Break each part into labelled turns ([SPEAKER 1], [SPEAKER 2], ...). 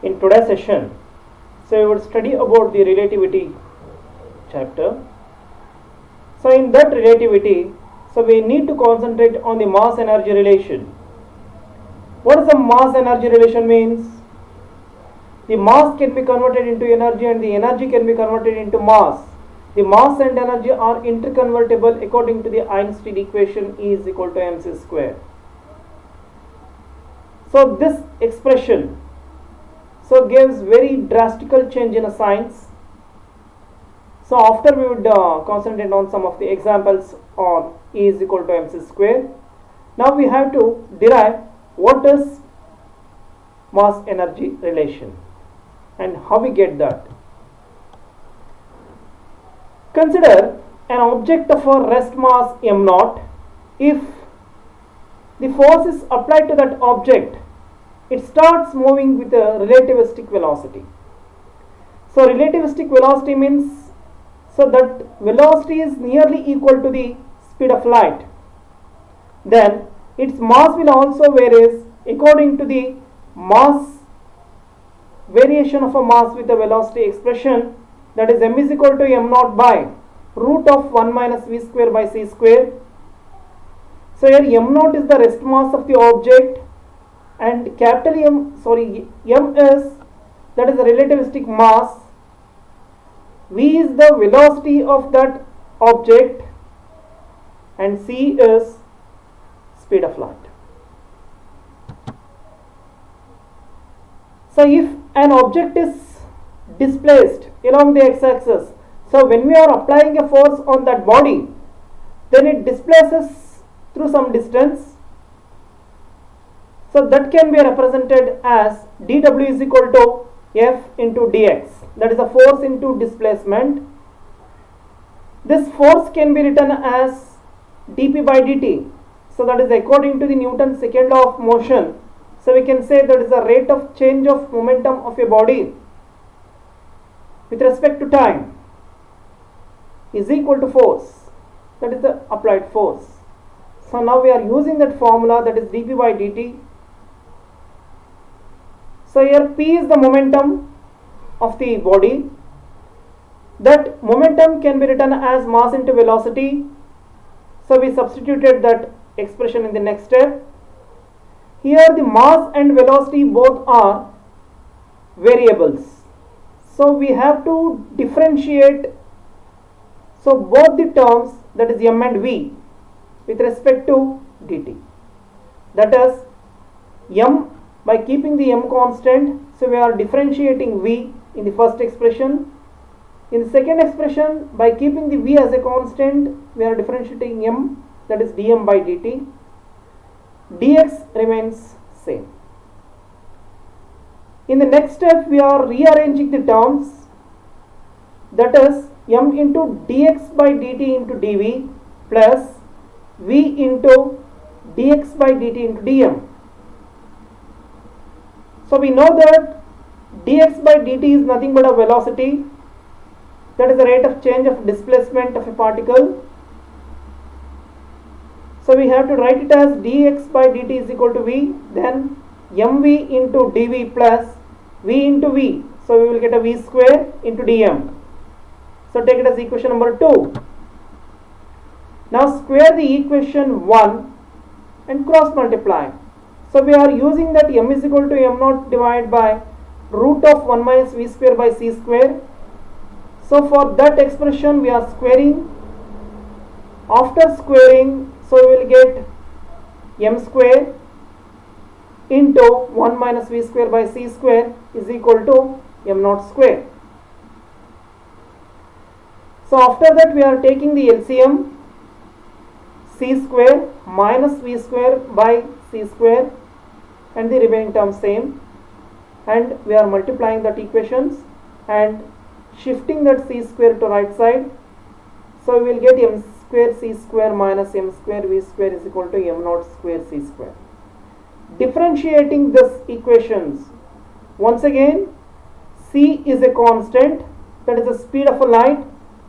[SPEAKER 1] in today's session. So we would study about the relativity chapter. So in that relativity, so we need to concentrate on the mass energy relation. What does the mass energy relation means? The mass can be converted into energy and the energy can be converted into mass. The mass and energy are interconvertible according to the Einstein equation E is equal to mc square. So this expression gives very drastical change in a science. So after we would concentrate on some of the examples on E is equal to mc square. Now we have to derive what is mass energy relation and how we get that. Consider an object of a rest mass m0. If the force is applied to that object, it starts moving with a relativistic velocity. So relativistic velocity means that velocity is nearly equal to the speed of light. Then its mass will also vary according to the mass variation of a mass with a velocity expression, that is m is equal to m0 by root of 1 minus v square by c square. So here m0 is the rest mass of the object and capital M is that is the relativistic mass, v is the velocity of that object and c is speed of light. So if an object is displaced along the x-axis, so when we are applying a force on that body, then it displaces through some distance. So that can be represented as dw is equal to f into dx, that is a force into displacement. This force can be written as dp by dt, so that is according to the Newton's second law of motion. So we can say that is the rate of change of momentum of a body with respect to time is equal to force, that is the applied force. So now we are using that formula, that is dp by dt. So here p is the momentum of the body. That momentum can be written as mass into velocity. So we substituted that expression in the next step. Here the mass and velocity both are variables. So we have to differentiate both the terms, that is m and v, with respect to dt. That is m by keeping the m constant, so we are differentiating v in the first expression. In the second expression, by keeping the v as a constant, we are differentiating m, that is dm by dt. Dx remains same. In the next step, we are rearranging the terms, that is m into dx by dt into dv plus v into dx by dt into dm. So we know that dx by dt is nothing but a velocity, that is the rate of change of displacement of a particle. So we have to write it as dx by dt is equal to v, then mv into dv plus v into v. So we will get a v square into dm. So take it as equation number 2. Now square the equation 1 and cross multiply. So we are using that m is equal to m0 divided by root of 1 minus v square by c square. So for that expression we are squaring. After squaring, so we will get m square into 1 minus v square by c square is equal to m0 square. So after that we are taking the LCM, c square minus v square by c square and the remaining term same, and we are multiplying that equations and shifting that c square to right side. So we will get m square c square minus m square v square is equal to m0 square c square. Differentiating this equations, once again c is a constant, that is the speed of a light,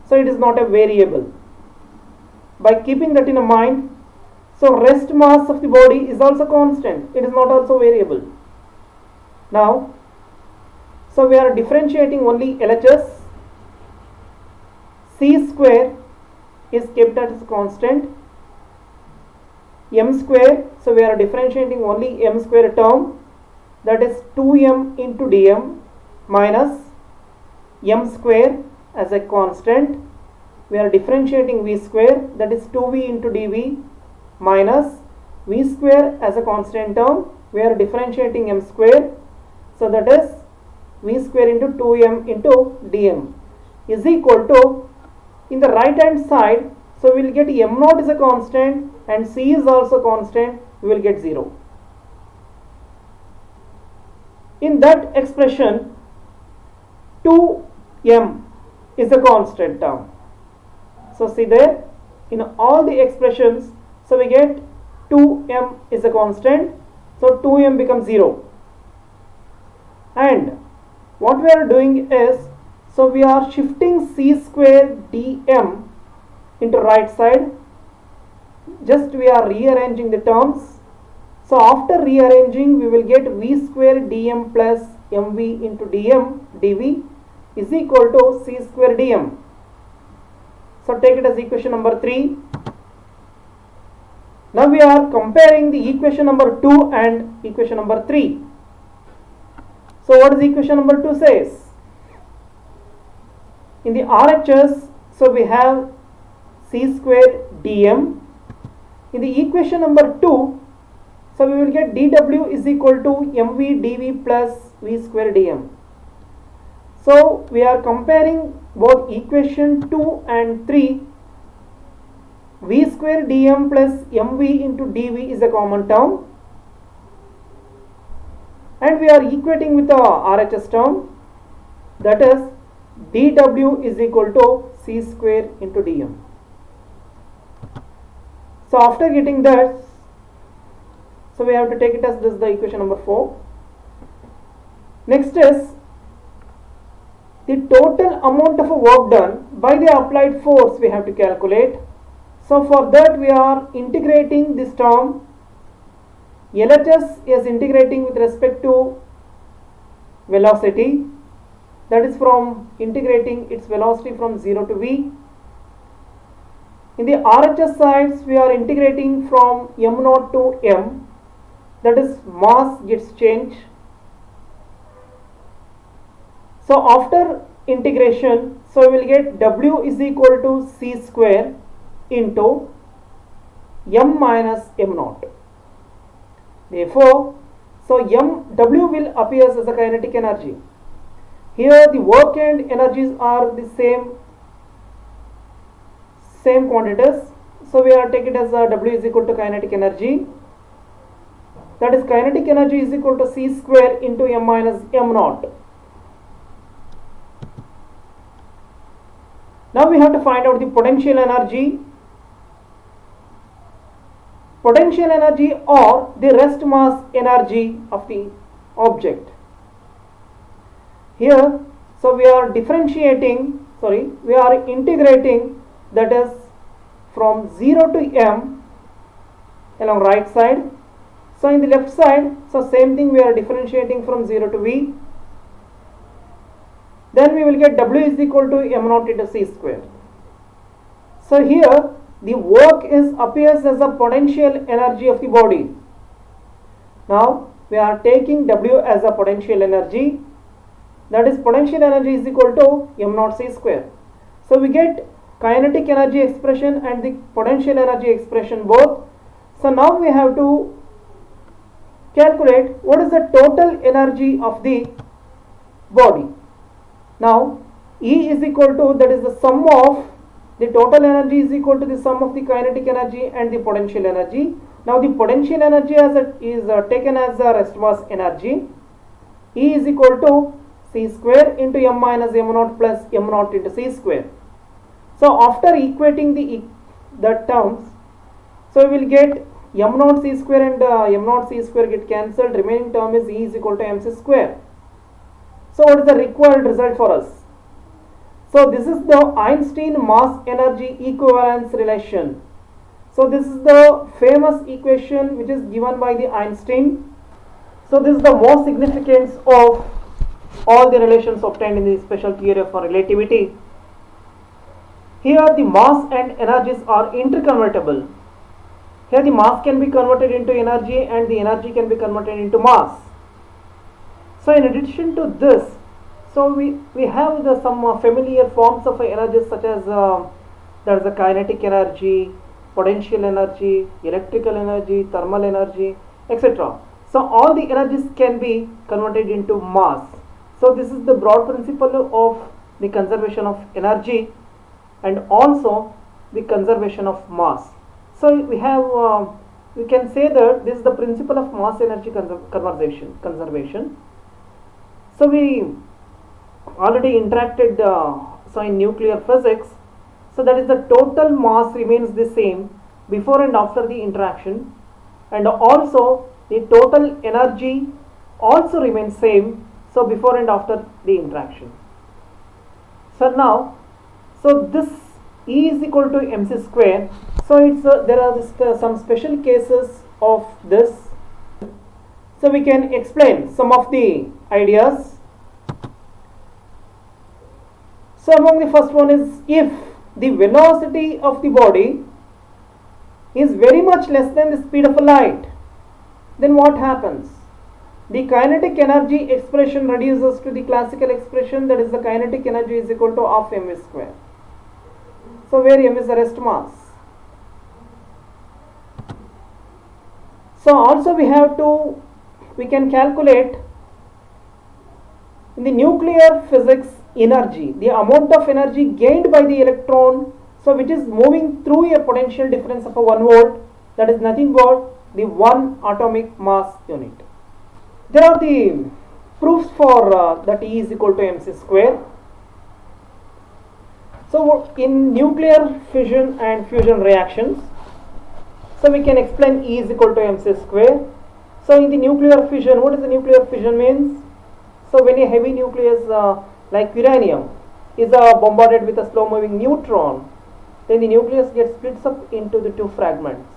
[SPEAKER 1] so it is not a variable. By keeping that in mind, so rest mass of the body is also constant, it is not also variable. Now So we are differentiating only LHS. C square is kept as constant. M square, so we are differentiating only M square term, that is 2m into dm minus m square as a constant. We are differentiating v square, that is 2v into dv minus v square as a constant term. We are differentiating m square, so that is v square into 2m into dm is equal to, in the right hand side, so we will get m naught is a constant and c is also constant, we will get 0. In that expression, 2m is a constant term. So see there, in all the expressions, so we get 2m is a constant, so 2m becomes 0. And what we are doing is, so we are shifting c square dm into right side, just we are rearranging the terms. So after rearranging, we will get v square dm plus mv into dm dv is equal to c square dm. So take it as equation number 3. Now we are comparing the equation number 2 and equation number 3. So what does equation number 2 says? In the RHS, so we have c square dm. In the equation number 2, so we will get dw is equal to mv dv plus v square dm. So we are comparing both equation 2 and 3. V square dm plus mv into dv is a common term, and we are equating with the RHS term, that is dw is equal to c square into dm. So after getting that, so we have to take it as this, the equation number 4. Next is the total amount of work done by the applied force we have to calculate. So for that we are integrating this term. LHS is integrating with respect to velocity, that is from integrating its velocity from 0 to v. In the RHS sides, we are integrating from m0 to m, that is mass gets changed. So after integration, so we will get w is equal to c square into m minus m0. Therefore, so w will appear as a kinetic energy. Here the work and energies are the same quantities. So we are taking it as w is equal to kinetic energy. That is kinetic energy is equal to c square into m minus m0. Now we have to find out the potential energy. Potential energy or the rest mass energy of the object. Here, so we are integrating, that is from 0 to m along right side. So in the left side, so same thing, we are differentiating from 0 to v. Then we will get w is equal to m0 into c square. So here the work appears as a potential energy of the body. Now we are taking w as a potential energy, that is potential energy is equal to m0 c square. So we get kinetic energy expression and the potential energy expression both. So now we have to calculate what is the total energy of the body. Now E is equal to, that is the sum of the total energy is equal to the sum of the kinetic energy and the potential energy. Now the potential energy is taken as a rest mass energy. E is equal to c square into m minus m0 plus m0 into c square. So after equating the terms, so we will get m0 c square and m0 c square get cancelled. Remaining term is E is equal to mc square. So what is the required result for us? So this is the Einstein mass energy equivalence relation. So this is the famous equation which is given by the Einstein. So this is the most significance of all the relations obtained in the special theory of relativity. Here the mass and energies are interconvertible. Here the mass can be converted into energy and the energy can be converted into mass. So in addition to this, so we have some familiar forms of energies such as there is a kinetic energy, potential energy, electrical energy, thermal energy, etc. So all the energies can be converted into mass. So this is the broad principle of the conservation of energy and also the conservation of mass. So we have we can say that this is the principle of mass energy conservation. So we already interacted so in nuclear physics. So that is the total mass remains the same before and after the interaction, and also the total energy also remains same, so before and after the interaction. So now, so this E is equal to mc square. So it's there are some special cases of this. So we can explain some of the ideas. So among the first one is, if the velocity of the body is very much less than the speed of a light, then what happens? The kinetic energy expression reduces to the classical expression, that is the kinetic energy is equal to half mv square. So where m is the rest mass. So also we can calculate in the nuclear physics energy, the amount of energy gained by the electron, so which is moving through a potential difference of 1 volt, that is nothing but the 1 atomic mass unit. There are the proofs for that E is equal to mc square. So in nuclear fission and fusion reactions, so we can explain E is equal to mc square. So in the nuclear fission, what does the nuclear fission means? So when a heavy nucleus like uranium is bombarded with a slow moving neutron, then the nucleus gets splits up into the two fragments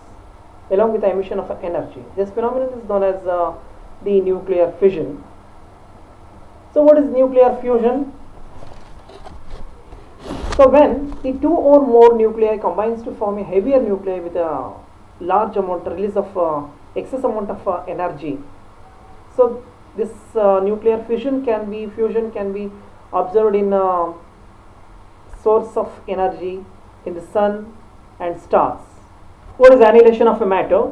[SPEAKER 1] along with the emission of energy. This phenomenon is known as the nuclear fission. So what is nuclear fusion? So when the two or more nuclei combines to form a heavier nuclei with a large amount release of excess amount of energy. So this nuclear fusion can be observed in source of energy in the sun and stars. What is annihilation of a matter?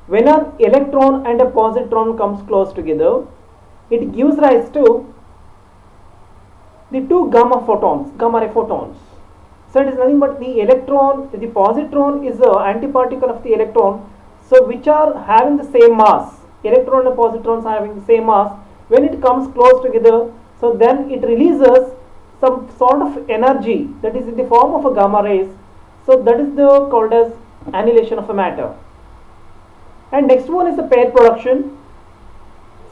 [SPEAKER 1] When an electron and a positron comes close together, it gives rise to the two gamma ray photons. So it is nothing but the electron, the positron is the antiparticle of the electron, so which are having the same mass. Electron and positrons are having the same mass. When it comes close together, so then it releases some sort of energy that is in the form of a gamma rays. So that is called as annihilation of a matter. And next one is the pair production.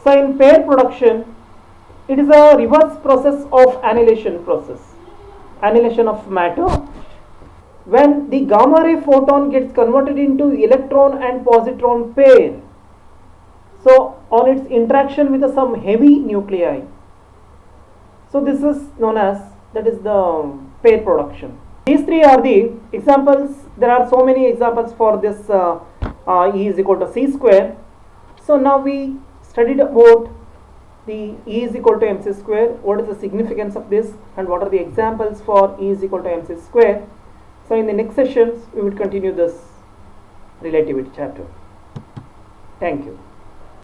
[SPEAKER 1] So in pair production, it is a reverse process of annihilation of matter. When the gamma ray photon gets converted into electron and positron pair, so on its interaction with some heavy nuclei, so this is known as, that is the pair production. These three are the examples. There are so many examples for this E is equal to c square. So now we studied about the E is equal to mc square, what is the significance of this, and what are the examples for E is equal to mc square. So in the next sessions we will continue this relativity chapter. Thank you.